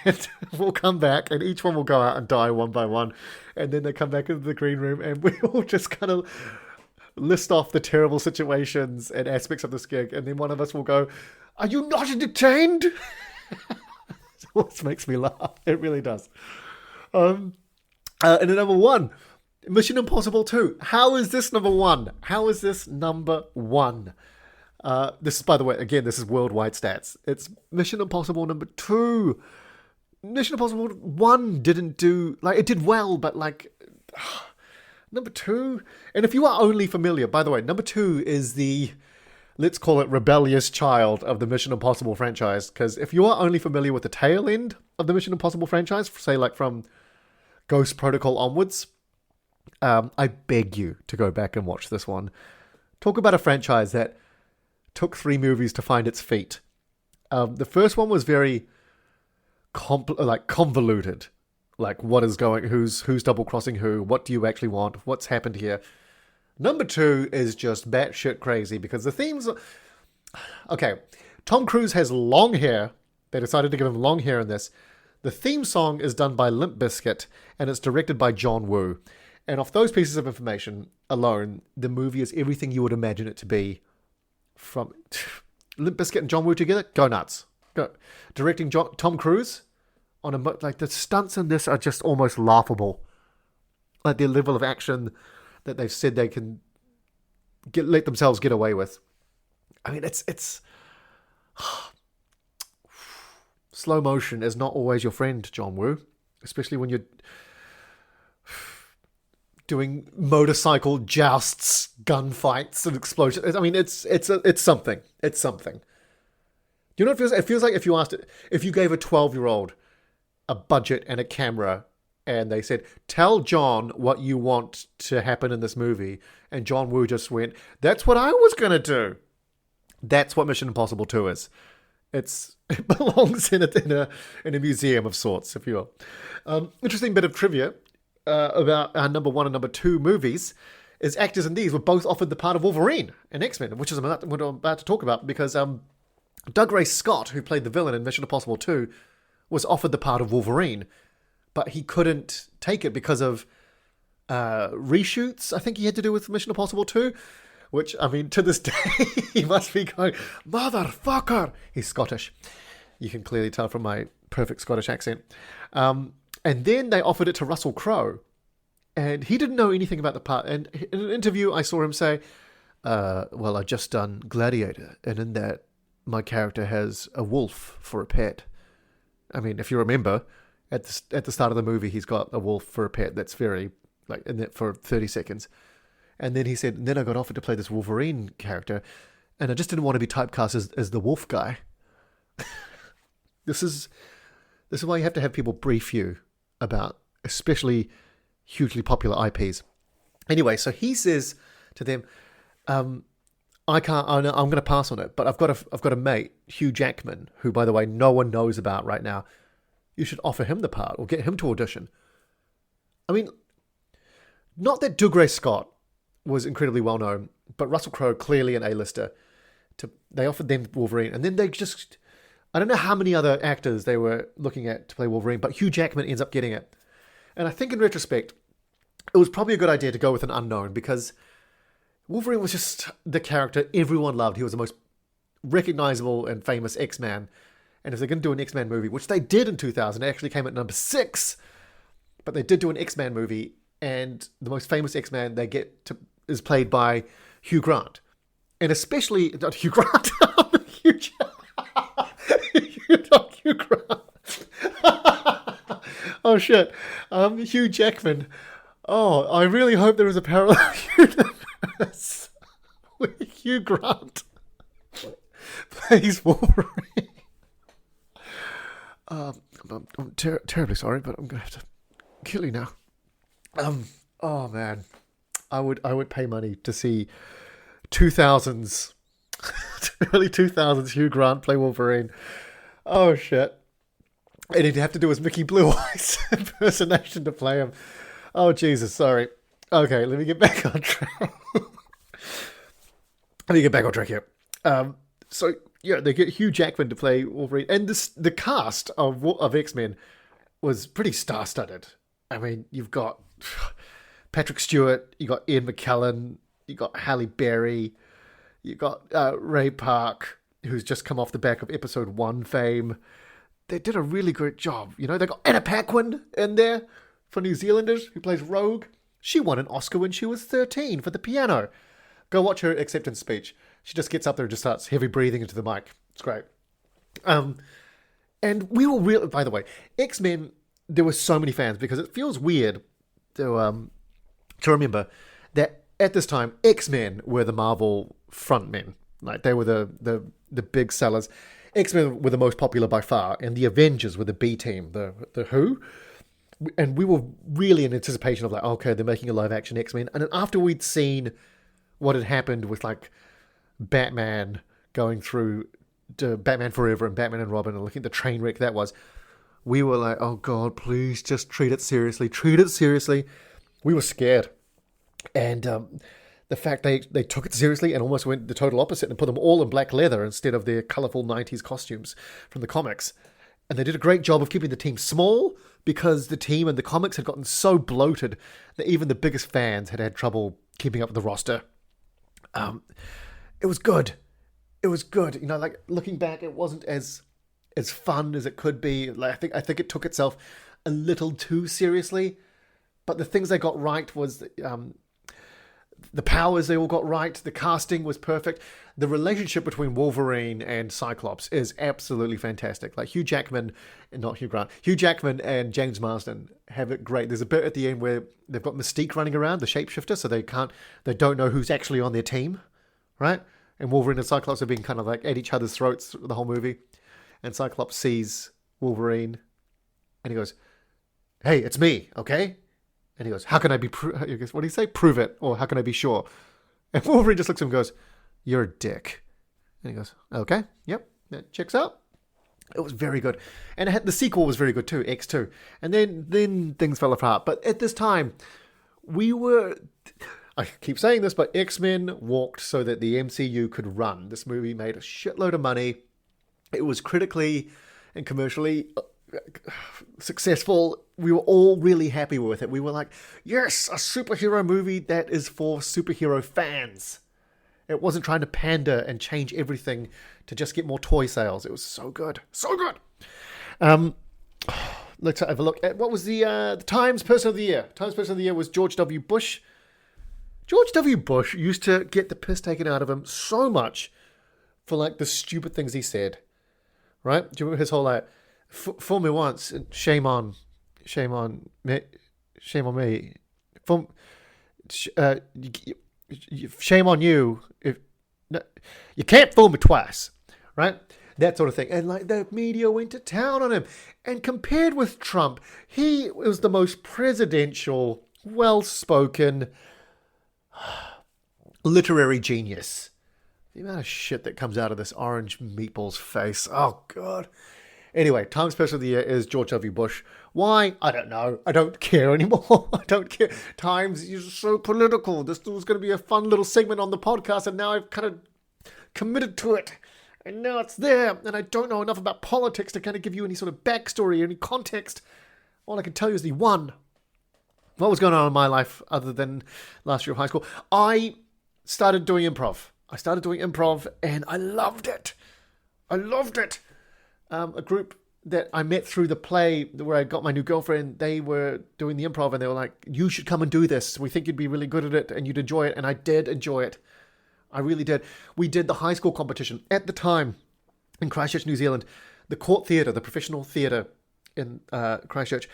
and will come back and each one will go out and die one by one. And then they come back into the green room and we all just kind of list off the terrible situations and aspects of this gig. And then one of us will go, are you not entertained? It always makes me laugh. It really does. And then number 1, Mission Impossible 2. How is this number 1? How is this number 1? This is, by the way, again, this is worldwide stats. It's Mission Impossible number 2. Mission Impossible 1 didn't do... Like, it did well, but, like... Number 2... And if you are only familiar... By the way, number 2 is the... Let's call it rebellious child of the Mission Impossible franchise. Because if you are only familiar with the tail end of the Mission Impossible franchise, say, like, from Ghost Protocol onwards... I beg you to go back and watch this one. Talk about a franchise that took 3 movies to find its feet. The first one was very convoluted. Like, what is going... Who's double-crossing who? What do you actually want? What's happened here? Number 2 is just batshit crazy because the themes... Okay, Tom Cruise has long hair. They decided to give him long hair in this. The theme song is done by Limp Bizkit, and it's directed by John Woo. And off those pieces of information alone, the movie is everything you would imagine it to be. From Limp Bizkit and John Woo together, go nuts. Go. Directing Tom Cruise on like the stunts in this are just almost laughable. Like the level of action that they've said they can let themselves get away with. I mean, it's slow motion is not always your friend, John Woo, especially when you're doing motorcycle jousts, gunfights, and explosions. I mean, it's something. It's something. Do you know what it feels? It feels like if you gave a 12-year-old a budget and a camera, and they said, "Tell John what you want to happen in this movie," and John Woo just went, "That's what I was gonna do." That's what Mission Impossible 2 is. It belongs in a museum of sorts, if you will. Interesting bit of trivia. About our number 1 and number 2 movies is actors in these were both offered the part of Wolverine in X-Men, which is what I'm about to talk about because Dougray Scott, who played the villain in Mission Impossible 2, was offered the part of Wolverine, but he couldn't take it because of reshoots, I think he had to do with Mission Impossible 2, which, I mean, to this day, he must be going, motherfucker! He's Scottish. You can clearly tell from my perfect Scottish accent. And then they offered it to Russell Crowe. And he didn't know anything about the part. And in an interview, I saw him say, well, I've just done Gladiator. And in that, my character has a wolf for a pet. I mean, if you remember, at the start of the movie, he's got a wolf for a pet that's very, like, in it for 30 seconds. And then he said, and then I got offered to play this Wolverine character. And I just didn't want to be typecast as the wolf guy. This is why you have to have people brief you about especially hugely popular IPs. Anyway, so he says to them, I'm going to pass on it, but I've got a mate, Hugh Jackman, who, by the way, no one knows about right now. You should offer him the part or get him to audition. I mean, not that Dougray Scott was incredibly well known, but Russell Crowe, clearly an A-lister. They offered them Wolverine, and then they just... I don't know how many other actors they were looking at to play Wolverine, but Hugh Jackman ends up getting it. And I think in retrospect, it was probably a good idea to go with an unknown because Wolverine was just the character everyone loved. He was the most recognizable and famous X-Man. And if they're going to do an X-Men movie, which they did in 2000, it actually came at number 6, but they did do an X-Men movie, and the most famous X-Man they get to is played by Hugh Grant. And especially, not Hugh Grant, not Hugh Grant. Oh shit. Hugh Jackman. Oh, I really hope there is a parallel universe where Hugh Grant plays Wolverine. I'm terribly sorry, but I'm gonna have to kill you now. Oh man, I would pay money to see 2000s, early 2000s Hugh Grant play Wolverine. Oh shit. And he'd have to do his Mickey Blue Eyes impersonation to play him. Oh Jesus, sorry. Okay, let me get back on track. Here. So yeah, they get Hugh Jackman to play Wolverine, and the cast of X-Men was pretty star-studded. I mean, you've got Patrick Stewart, you got Ian McKellen, you got Halle Berry, you got Ray Park, who's just come off the back of Episode 1 fame. They did a really great job. You know, they got Anna Paquin in there for New Zealanders, who plays Rogue. She won an Oscar when she was 13 for the piano. Go watch her acceptance speech. She just gets up there and just starts heavy breathing into the mic. It's great. And we were really, by the way, X-Men, there were so many fans because it feels weird to remember that at this time, X-Men were the Marvel frontmen. Like, they were the big sellers. X-Men were the most popular by far, and the Avengers were the B team, the Who. And we were really in anticipation of like, okay, they're making a live action X-Men. And then after we'd seen what had happened with like Batman going through to Batman Forever and Batman and Robin and looking at the train wreck that was, we were like, oh God, please just treat it seriously. Treat it seriously. We were scared. And the fact they took it seriously and almost went the total opposite and put them all in black leather instead of their colourful 90s costumes from the comics. And they did a great job of keeping the team small because the team and the comics had gotten so bloated that even the biggest fans had trouble keeping up with the roster. It was good. It was good. You know, like looking back, it wasn't as fun as it could be. Like I think it took itself a little too seriously. But the things they got right was the powers they all got right. The casting was perfect. The relationship between Wolverine and Cyclops is absolutely fantastic. Like Hugh Jackman and James Marsden have it great. There's a bit at the end where they've got Mystique running around, the shapeshifter, so they don't know who's actually on their team, right? And Wolverine and Cyclops are being kind of like at each other's throats the whole movie. And Cyclops sees Wolverine and he goes, "Hey, it's me, okay?" And he goes, "How can I be he goes, what do you say? Prove it. Or how can I be sure?" And Wolverine just looks at him and goes, "You're a dick." And he goes, "Okay, yep, that checks out." It was very good. And the sequel was very good too, X2. And then things fell apart. But at this time, I keep saying this, but X-Men walked so that the MCU could run. This movie made a shitload of money. It was critically and commercially successful. We were all really happy with it. We were like, yes, a superhero movie that is for superhero fans. It wasn't trying to pander and change everything to just get more toy sales. It was so good. So good. Let's have a look at what was the Times Person of the Year. Times Person of the Year was George W. Bush. George W. Bush used to get the piss taken out of him so much for like the stupid things he said. Right? Do you remember his whole like, fool me once, shame on me. Shame on you. You can't fool me twice, right? That sort of thing. And like the media went to town on him. And compared with Trump, he was the most presidential, well-spoken, literary genius. The amount of shit that comes out of this orange meatball's face. Oh, God. Anyway, Times Person of the Year is George W. Bush. Why? I don't know. I don't care anymore. I don't care. Times is so political. This was going to be a fun little segment on the podcast, and now I've kind of committed to it. and now it's there, and I don't know enough about politics to kind of give you any sort of backstory or any context. All I can tell you is he won. What was going on in my life other than last year of high school? I started doing improv. And I loved it. A group that I met through the play where I got my new girlfriend, they were doing the improv and they were like, you should come and do this. We think you'd be really good at it and you'd enjoy it. And I did enjoy it. I really did. We did the high school competition at the time in Christchurch, New Zealand. The Court Theatre, the professional theatre in Christchurch,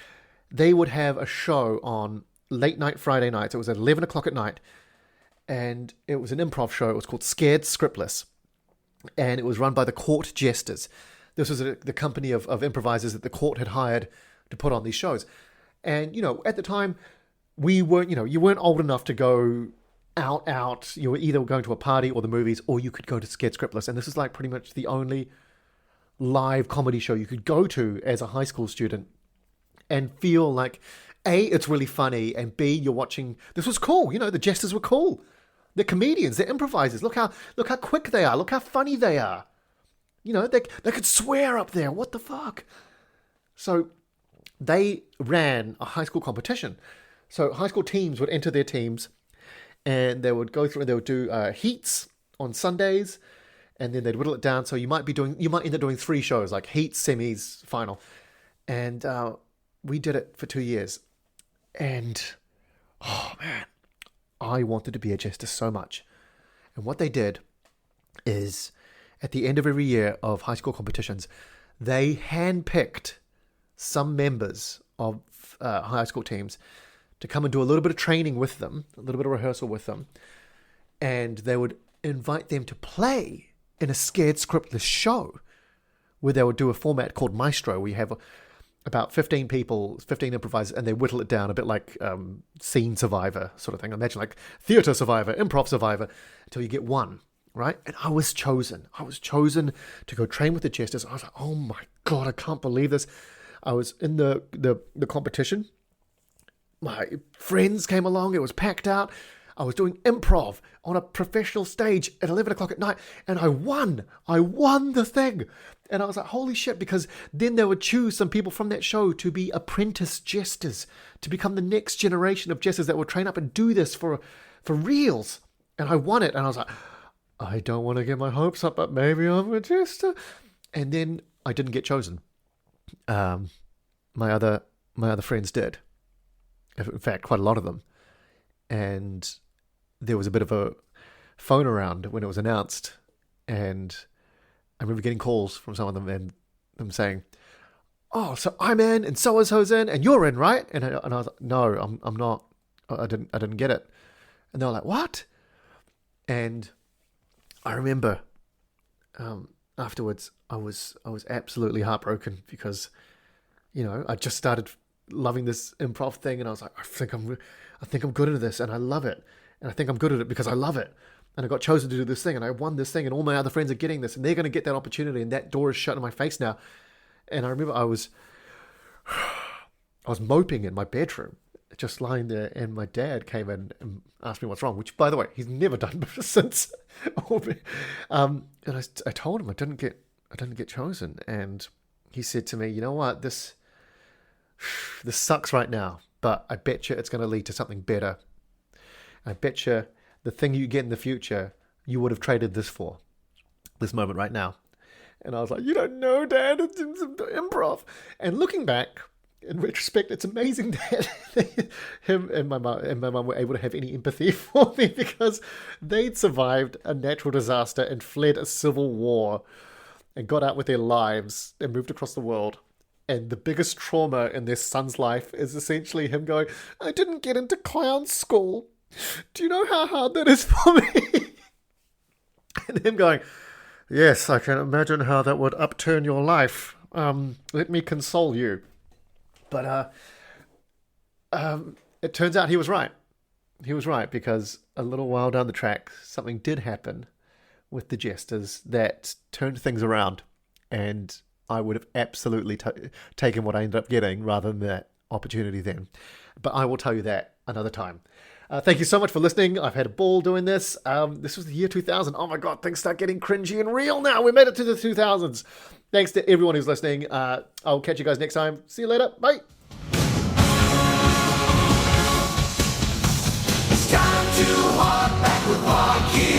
they would have a show on late night Friday nights. It was at 11 o'clock at night. And it was an improv show. It was called Scared Scriptless. And it was run by the Court Jesters. This was the company of improvisers that the court had hired to put on these shows. And, at the time, we weren't, you weren't old enough to go out. You were either going to a party or the movies, or you could go to Scared Scriptless. And this is like pretty much the only live comedy show you could go to as a high school student and feel like, A, it's really funny, and B, you're watching, this was cool. The jesters were cool. They're comedians, they're improvisers. Look how quick they are. Look how funny they are. They could swear up there. What the fuck? So they ran a high school competition. So high school teams would enter their teams and they would go through and they would do heats on Sundays, and then they'd whittle it down. So you might end up doing 3 shows, like heats, semis, final. And we did it for 2 years. And, oh man, I wanted to be a jester so much. And what they did is, at the end of every year of high school competitions, they handpicked some members of high school teams to come and do a little bit of training with them, a little bit of rehearsal with them, and they would invite them to play in a Scared Scriptless show where they would do a format called Maestro. We have about 15 people, 15 improvisers, and they whittle it down a bit like Scene Survivor sort of thing. Imagine like Theatre Survivor, Improv Survivor, until you get one. Right? And I was chosen to go train with the jesters. I was like, oh my God, I can't believe this. I was in the competition. My friends came along. It was packed out. I was doing improv on a professional stage at 11 o'clock at night. And I won. I won the thing. And I was like, holy shit, because then they would choose some people from that show to be apprentice jesters, to become the next generation of jesters that would train up and do this for reals. And I won it. And I was like, I don't want to get my hopes up, but maybe I'm a jester. And then I didn't get chosen. My other friends did. In fact, quite a lot of them. And there was a bit of a phone around when it was announced. And I remember getting calls from some of them and them saying, oh, so I'm in and so-and-so's in and you're in, right? And I was like, no, I'm not. I didn't get it. And they were like, what? And I remember afterwards, I was absolutely heartbroken because, I just started loving this improv thing, and I was like, I think I'm good at this, and I love it, and I think I'm good at it because I love it, and I got chosen to do this thing, and I won this thing, and all my other friends are getting this, and they're going to get that opportunity, and that door is shut in my face now. And I remember I was moping in my bedroom, just lying there, and my dad came in and asked me what's wrong, which, by the way, he's never done since. And I told him I didn't get chosen, and he said to me, you know what, this sucks right now, but I bet you it's going to lead to something better. I bet you the thing you get in the future, you would have traded this for, this moment right now. And I was like, you don't know, Dad, it's improv. And looking back, in retrospect, it's amazing that him and my mum were able to have any empathy for me, because they'd survived a natural disaster and fled a civil war and got out with their lives and moved across the world. And the biggest trauma in their son's life is essentially him going, I didn't get into clown school. Do you know how hard that is for me? And him going, yes, I can imagine how that would upturn your life. Let me console you. But it turns out he was right. He was right, because a little while down the track, something did happen with the jesters that turned things around. And I would have absolutely taken what I ended up getting rather than that opportunity then. But I will tell you that another time. Thank you so much for listening. I've had a ball doing this. This was the year 2000. Oh my God, things start getting cringy and real now. We made it to the 2000s. Thanks to everyone who's listening. I'll catch you guys next time. See you later. Bye. It's time to hop back with Hawking.